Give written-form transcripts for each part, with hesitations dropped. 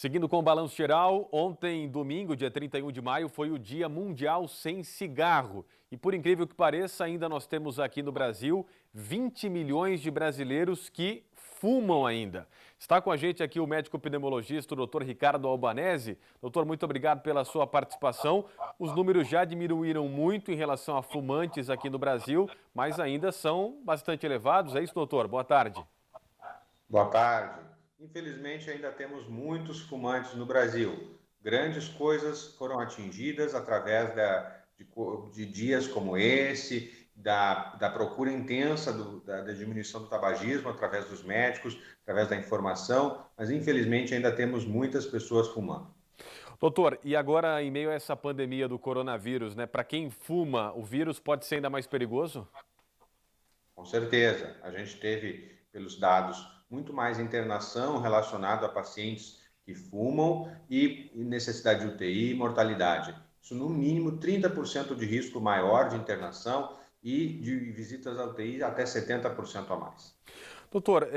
Seguindo com o balanço geral, ontem, domingo, dia 31 de maio, foi o Dia Mundial Sem Cigarro. E por incrível que pareça, ainda nós temos aqui no Brasil 20 milhões de brasileiros que fumam ainda. Está com a gente aqui o médico pneumologista, o Dr. Ricardo Albanese. Doutor, muito obrigado pela sua participação. Os números já diminuíram muito em relação a fumantes aqui no Brasil, mas ainda são bastante elevados. É isso, doutor? Boa tarde. Boa tarde. Infelizmente, ainda temos muitos fumantes no Brasil. Grandes coisas foram atingidas através de dias como esse, da procura intensa da diminuição do tabagismo, através dos médicos, através da informação, mas infelizmente ainda temos muitas pessoas fumando. Doutor, e agora em meio a essa pandemia do coronavírus, né? Para quem fuma, o vírus pode ser ainda mais perigoso? Com certeza, a gente teve, pelos dados, muito mais internação relacionada a pacientes que fumam e necessidade de UTI e mortalidade. Isso, no mínimo, 30% de risco maior de internação e de visitas à UTI até 70% a mais. Doutor,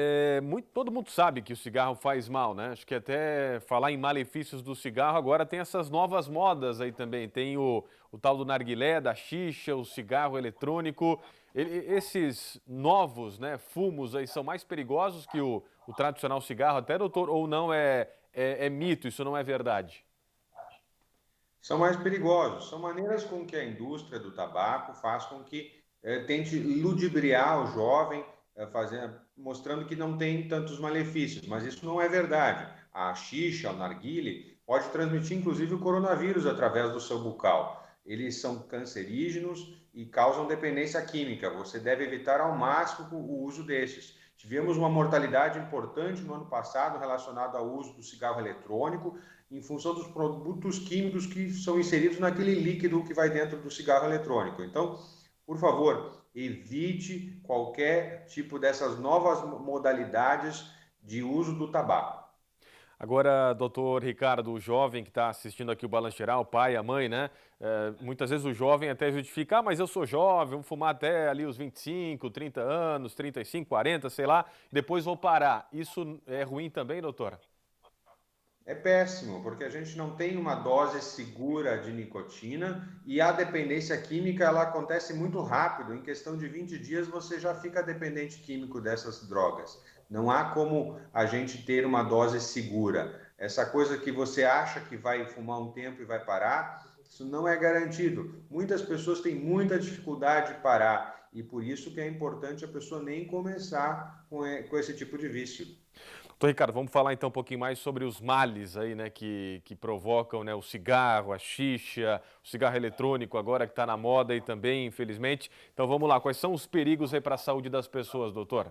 todo mundo sabe que o cigarro faz mal, né? Acho que até falar em malefícios do cigarro, agora tem essas novas modas aí também. Tem o tal do narguilé, da xixa, o cigarro eletrônico. Esses novos, né, fumos aí são mais perigosos que o tradicional cigarro, até, doutor? Ou não é mito, isso não é verdade? São mais perigosos, são maneiras com que a indústria do tabaco faz com que tente ludibriar o jovem, mostrando que não tem tantos malefícios, mas isso não é verdade. A xixa, o narguile, pode transmitir inclusive o coronavírus através do seu bucal. Eles são cancerígenos e causam dependência química. Você deve evitar ao máximo o uso desses. Tivemos uma mortalidade importante no ano passado relacionada ao uso do cigarro eletrônico, em função dos produtos químicos que são inseridos naquele líquido que vai dentro do cigarro eletrônico. Então, por favor, evite qualquer tipo dessas novas modalidades de uso do tabaco. Agora, doutor Ricardo, o jovem que está assistindo aqui o Balanço Geral, o pai, a mãe, né? Muitas vezes o jovem até justifica, mas eu sou jovem, vou fumar até ali os 25, 30 anos, 35, 40, sei lá, depois vou parar. Isso é ruim também, doutora? É péssimo, porque a gente não tem uma dose segura de nicotina e a dependência química ela acontece muito rápido. Em questão de 20 dias você já fica dependente químico dessas drogas. Não há como a gente ter uma dose segura. Essa coisa que você acha que vai fumar um tempo e vai parar, isso não é garantido. Muitas pessoas têm muita dificuldade de parar e por isso que é importante a pessoa nem começar com esse tipo de vício. Doutor Ricardo, vamos falar então um pouquinho mais sobre os males aí, né, que provocam, né, o cigarro, a xixa, o cigarro eletrônico agora que está na moda aí também, infelizmente. Então vamos lá, quais são os perigos aí para a saúde das pessoas, doutor?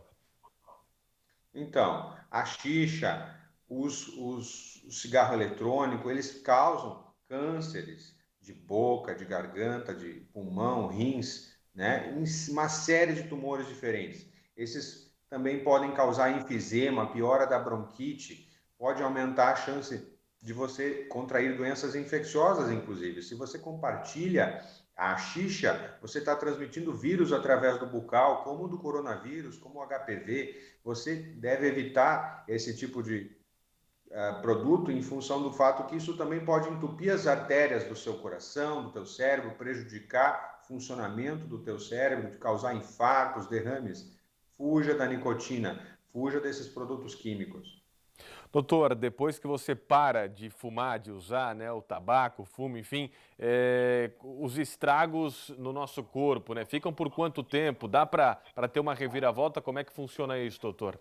Então, a xixa, o cigarro eletrônico, eles causam cânceres de boca, de garganta, de pulmão, rins, né? Uma série de tumores diferentes. Esses também podem causar enfisema, piora da bronquite, pode aumentar a chance de você contrair doenças infecciosas, inclusive. Se você compartilha a xixa, você está transmitindo vírus através do bucal, como o do coronavírus, como o HPV. Você deve evitar esse tipo de produto em função do fato que isso também pode entupir as artérias do seu coração, do teu cérebro, prejudicar o funcionamento do teu cérebro, de causar infartos, derrames. Fuja da nicotina, fuja desses produtos químicos. Doutor, depois que você para de fumar, de usar, né, o tabaco, o fumo, enfim, os estragos no nosso corpo, né, ficam por quanto tempo? Dá para ter uma reviravolta? Como é que funciona isso, doutor?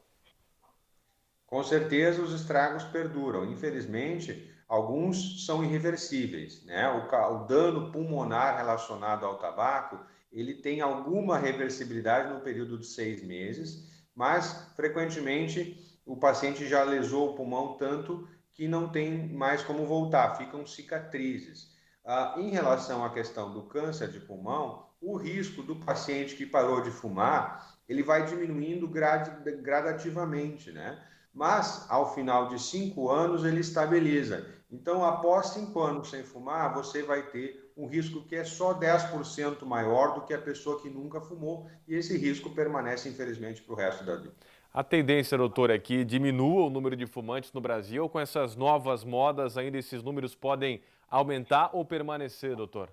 Com certeza os estragos perduram. Infelizmente, alguns são irreversíveis, né? O dano pulmonar relacionado ao tabaco, ele tem alguma reversibilidade no período de 6 meses, mas frequentemente o paciente já lesou o pulmão tanto que não tem mais como voltar, ficam cicatrizes. Em relação à questão do câncer de pulmão, o risco do paciente que parou de fumar, ele vai diminuindo gradativamente, né? Mas ao final de 5 anos ele estabiliza. Então, após 5 anos sem fumar, você vai ter um risco que é só 10% maior do que a pessoa que nunca fumou, e esse risco permanece, infelizmente, para o resto da vida. A tendência, doutor, é que diminua o número de fumantes no Brasil. Com essas novas modas, ainda esses números podem aumentar ou permanecer, doutor?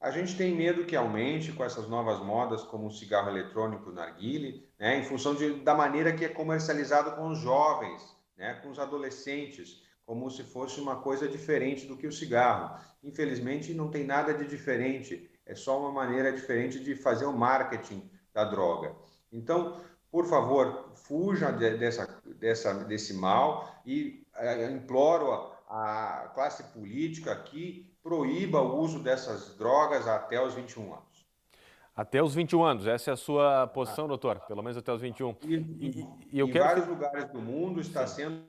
A gente tem medo que aumente com essas novas modas, como o cigarro eletrônico, o narguile, né, em função da maneira que é comercializado com os jovens, né, com os adolescentes, como se fosse uma coisa diferente do que o cigarro. Infelizmente, não tem nada de diferente, é só uma maneira diferente de fazer o marketing da droga. Então, por favor, fuja desse mal e imploro a classe política que proíba o uso dessas drogas até os 21 anos. Até os 21 anos, essa é a sua posição, doutor? Pelo menos até os 21. E eu Em quero... vários lugares do mundo está sendo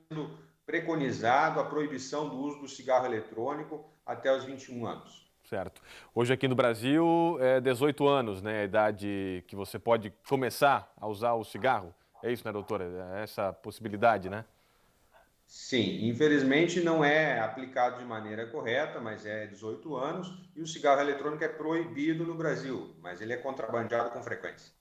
preconizado a proibição do uso do cigarro eletrônico até os 21 anos. Certo. Hoje aqui no Brasil é 18 anos, né? A idade que você pode começar a usar o cigarro. É isso, né, doutora? É essa possibilidade, né? Sim, infelizmente não é aplicado de maneira correta, mas é 18 anos e o cigarro eletrônico é proibido no Brasil, mas ele é contrabandeado com frequência.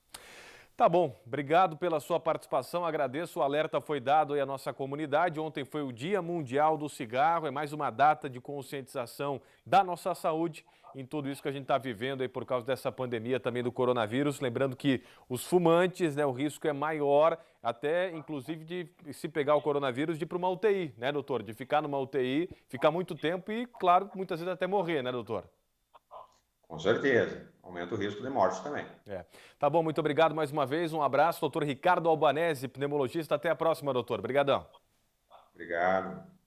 Tá bom, obrigado pela sua participação, agradeço, o alerta foi dado aí à nossa comunidade, ontem foi o Dia Mundial do Cigarro, é mais uma data de conscientização da nossa saúde em tudo isso que a gente está vivendo aí por causa dessa pandemia também do coronavírus, lembrando que os fumantes, né, o risco é maior, até inclusive de se pegar o coronavírus de ir para uma UTI, né, doutor, de ficar numa UTI, ficar muito tempo e, claro, muitas vezes até morrer, né, doutor? Com certeza, aumenta o risco de morte também. Tá bom, muito obrigado mais uma vez, um abraço, doutor Ricardo Albanese, pneumologista, até a próxima, doutor, obrigadão. Obrigado.